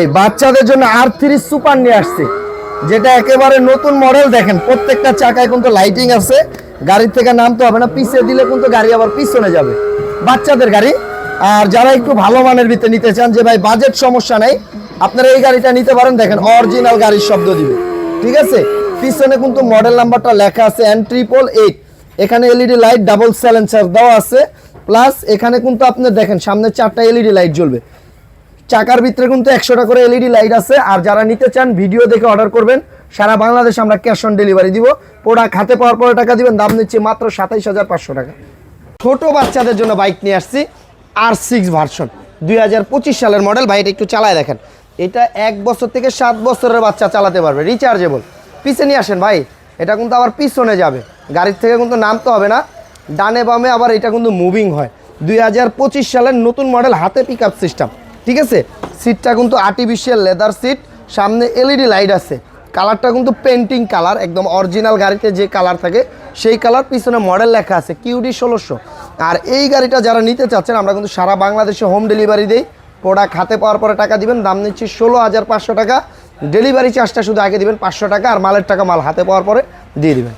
এই বাচ্চাদের জন্য R3 সুপার নিয়ে আসছে, যেটা একেবারে নতুন মডেল। দেখেন প্রত্যেকটা চাকায় কিন্তু লাইটিং আছে, গাড়ির থেকে নামতে হবে না, পিছিয়ে দিলে কিন্তু গাড়ি আবার পিছনে যাবে। বাচ্চাদের গাড়ি। আর যারা একটু ভালো মানের ভিতরে নিতে চান, যে ভাই বাজেট সমস্যা নাই, আপনারা এই গাড়িটা নিতে পারেন। দেখেন অরিজিনাল গাড়ির শব্দ দিবে, ঠিক আছে। পিছনে কিন্তু মডেল নাম্বারটা লেখা আছে N888। এখানে এলইডি লাইট ডাবল সাইলেন্সার দেওয়া আছে, প্লাস এখানে কিন্তু আপনি দেখেন সামনে 4টা এলইডি লাইট জ্বলবে। চাকার ভিতরে কিন্তু 100টা করে এলইডি লাইট আছে। আর যারা নিতে চান ভিডিও দেখে অর্ডার করবেন, সারা বাংলাদেশে আমরা ক্যাশ অন ডেলিভারি দিব। প্রোডাক্ট হাতে পাওয়ার পরে টাকা দিবেন। দাম নিচ্ছে মাত্র 27,500 টাকা। ছোট বাচ্চাদের জন্য বাইক নিয়ে আসছি R6 ভার্সন, 2025 সালের মডেল। ভাই এটা একটু চালায় দেখেন, এটা 1 বছর থেকে 7 বছরের বাচ্চা চালাতে পারবে, রিচার্জেবল। পিছে নিয়ে আসেন ভাই, এটা কিন্তু আবার পিছনে যাবে, গাড়ির থেকে কিন্তু নামতে হবে না, ডানে বামে আবার এটা কিন্তু মুভিং হয়। 2025 সালের নতুন মডেল, হাতে পিক আপ সিস্টেম, ঠিক আছে। সিটটা কিন্তু আর্টিফিশিয়াল লেদার সিট, সামনে এলইডি লাইট আছে। কালারটা কিন্তু পেন্টিং কালার, একদম অরিজিনাল গাড়িতে যে কালার থাকে সেই কালার। পিছনে মডেল লেখা আছে QD 1600। আর এই গাড়িটা যারা নিতে চাচ্ছেন, আমরা কিন্তু সারা বাংলাদেশে হোম ডেলিভারি দিই। প্রোডাক্ট হাতে পাওয়ার পরে টাকা দিবেন। দাম নিচ্ছি 16,500 টাকা। ডেলিভারি চার্জটা শুধু আগে দিবেন 500 টাকা, আর মালের টাকা মাল হাতে পাওয়ার পরে দিয়ে দিবেন।